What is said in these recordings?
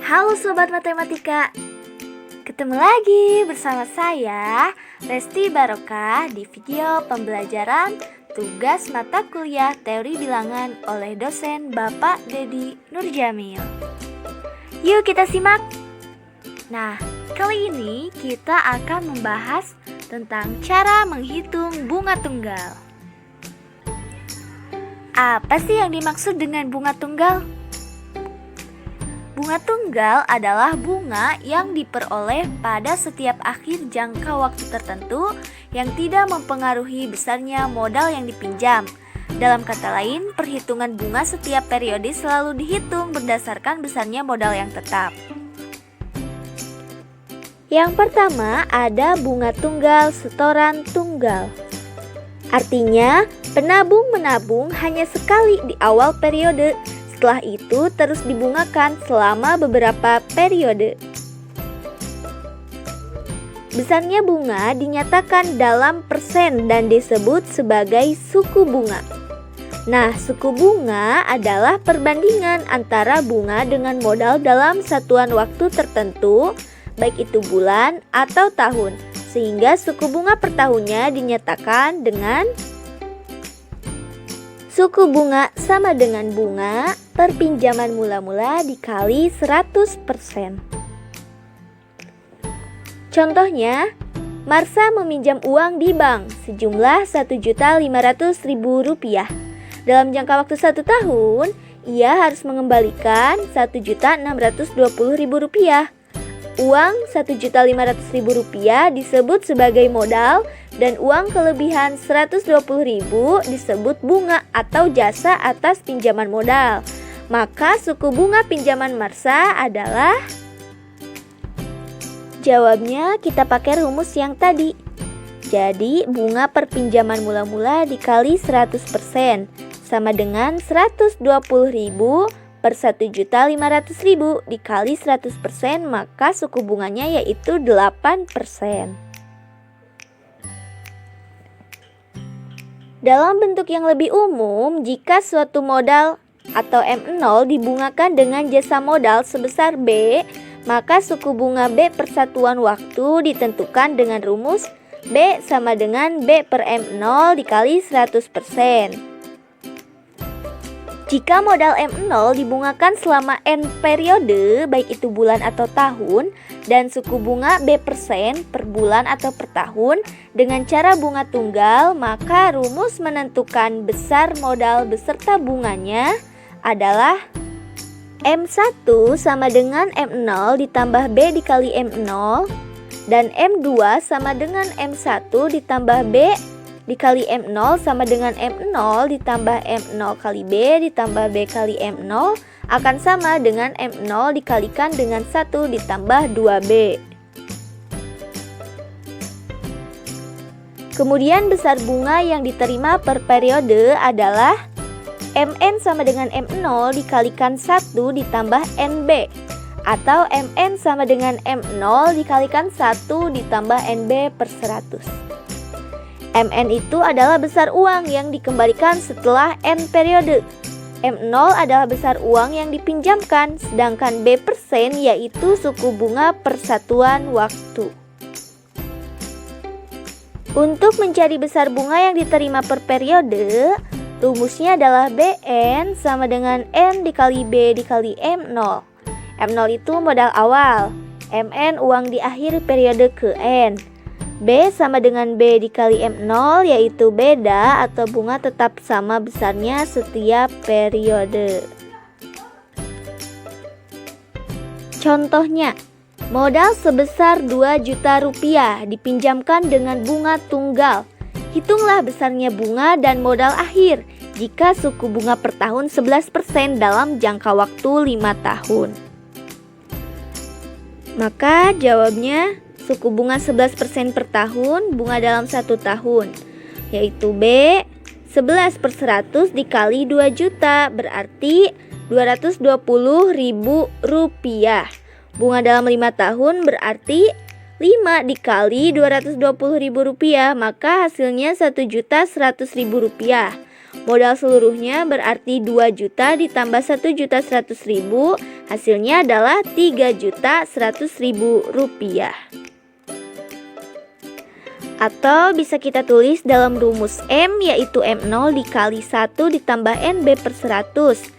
Halo Sobat Matematika, ketemu lagi bersama saya Resti Barokah di video pembelajaran tugas mata kuliah teori bilangan oleh dosen Bapak Dedi Nurjamil. Yuk kita simak. Nah, kali ini kita akan membahas tentang cara menghitung bunga tunggal. Apa sih yang dimaksud dengan bunga tunggal? Bunga tunggal adalah bunga yang diperoleh pada setiap akhir jangka waktu tertentu yang tidak mempengaruhi besarnya modal yang dipinjam. Dalam kata lain, perhitungan bunga setiap periode selalu dihitung berdasarkan besarnya modal yang tetap. Yang pertama ada bunga tunggal setoran tunggal. Artinya, penabung menabung hanya sekali di awal periode. Setelah itu terus dibungakan selama beberapa periode. Besarnya bunga dinyatakan dalam persen dan disebut sebagai suku bunga. Nah, suku bunga adalah perbandingan antara bunga dengan modal dalam satuan waktu tertentu, baik itu bulan atau tahun, sehingga suku bunga per tahunnya dinyatakan dengan suku bunga sama dengan bunga per pinjaman mula-mula dikali 100%. Contohnya, Marsha meminjam uang di bank sejumlah Rp1.500.000. Dalam jangka waktu 1 tahun, ia harus mengembalikan Rp1.620.000. Uang Rp1.500.000 disebut sebagai modal dan uang kelebihan Rp120.000 disebut bunga atau jasa atas pinjaman modal. Maka suku bunga pinjaman Marsha adalah, jawabnya kita pakai rumus yang tadi. Jadi bunga per pinjaman mula-mula dikali 100% sama dengan Rp120.000 per Rp1.500.000 dikali 100%, maka suku bunganya yaitu 8%. Dalam bentuk yang lebih umum, jika suatu modal atau M0 dibungakan dengan jasa modal sebesar B, maka suku bunga B per satuan waktu ditentukan dengan rumus B sama dengan B per M0 dikali 100%. Jika modal M0 dibungakan selama N periode, baik itu bulan atau tahun, dan suku bunga B% per bulan atau per tahun dengan cara bunga tunggal, maka rumus menentukan besar modal beserta bunganya adalah M1 sama dengan M0 ditambah B dikali M0, dan M2 sama dengan M1 ditambah B dikali M0 sama dengan M0 ditambah M0 kali B ditambah B kali M0 akan sama dengan M0 dikalikan dengan 1 ditambah 2B. Kemudian besar bunga yang diterima per periode adalah Mn sama dengan M0 dikalikan 1 ditambah NB, atau Mn sama dengan M0 dikalikan 1 ditambah NB per 100. Mn itu adalah besar uang yang dikembalikan setelah N periode. M0 adalah besar uang yang dipinjamkan, sedangkan B% yaitu suku bunga per satuan waktu. Untuk mencari besar bunga yang diterima per periode, rumusnya adalah Bn sama dengan N dikali B dikali M0. M0 itu modal awal, Mn uang di akhir periode ke N. B sama dengan B dikali M0 yaitu beda atau bunga tetap sama besarnya setiap periode. Contohnya, modal sebesar Rp2 juta dipinjamkan dengan bunga tunggal. Hitunglah besarnya bunga dan modal akhir jika suku bunga per tahun 11% dalam jangka waktu 5 tahun. Maka jawabnya suku bunga 11% per tahun, bunga dalam 1 tahun, yaitu B 11 per 100 dikali 2 juta berarti Rp220.000. Bunga dalam 5 tahun berarti 5 dikali Rp220.000, maka hasilnya Rp1.100.000. Modal seluruhnya berarti 2 juta ditambah 1.100.000, hasilnya adalah 3.100.000 rupiah. Atau bisa kita tulis dalam rumus M, yaitu M0 dikali 1 ditambah NB per 100.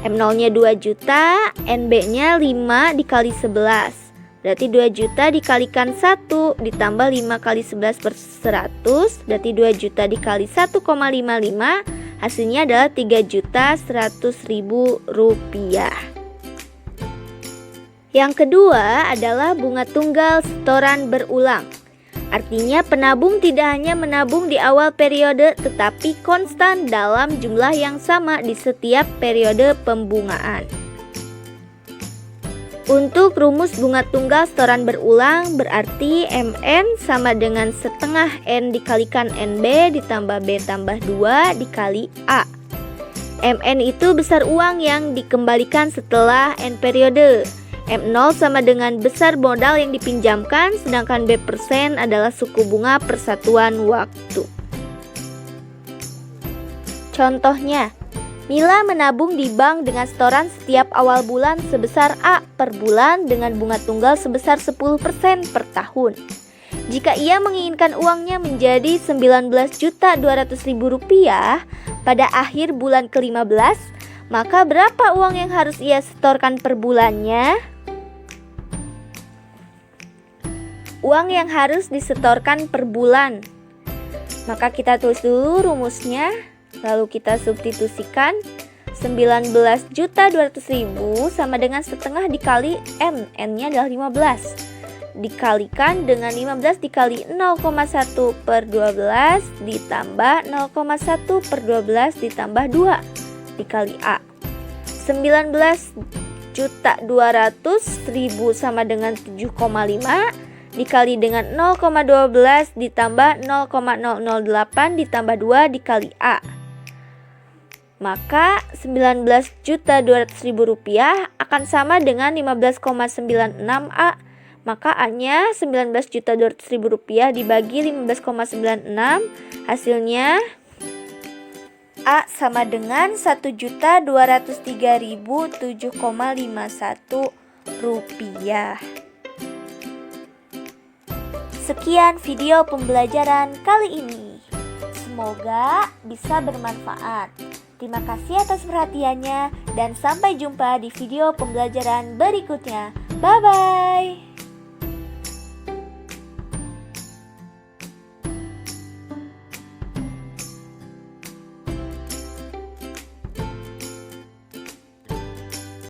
M0-nya 2 juta, NB-nya 5 dikali 11. Berarti 2 juta dikalikan 1 ditambah 5 kali 11 per 100. Berarti 2 juta dikali 1,55. Hasilnya adalah 3.100.000 rupiah. Yang kedua adalah bunga tunggal setoran berulang. Artinya penabung tidak hanya menabung di awal periode tetapi konstan dalam jumlah yang sama di setiap periode pembungaan. Untuk rumus bunga tunggal setoran berulang berarti MN sama dengan setengah N dikalikan NB ditambah B tambah 2 dikali A. MN itu besar uang yang dikembalikan setelah N periode. M0 sama dengan besar modal yang dipinjamkan, sedangkan B% adalah suku bunga persatuan waktu. Contohnya, Mila menabung di bank dengan setoran setiap awal bulan sebesar A per bulan dengan bunga tunggal sebesar 10% per tahun. Jika ia menginginkan uangnya menjadi 19.200.000 rupiah pada akhir bulan ke-15, maka berapa uang yang harus ia setorkan per bulannya? Uang yang harus disetorkan per bulan. Maka kita tulis dulu rumusnya, lalu kita substitusikan 19.200.000 sama dengan setengah dikali N. N-nya adalah 15. Dikalikan dengan 15 dikali 0,1 per 12 ditambah 0,1 per 12 ditambah 2 dikali A. 19.200.000 sama dengan 7,5 dikali dengan 0,12 ditambah 0,008 ditambah 2 dikali A. Maka 19.200.000 rupiah akan sama dengan 15,96 A. Maka A-nya 19.200.000 rupiah dibagi 15,96, hasilnya A sama dengan 1.203.007,51 rupiah. Sekian video pembelajaran kali ini. Semoga bisa bermanfaat. Terima kasih atas perhatiannya dan sampai jumpa di video pembelajaran berikutnya. Bye-bye.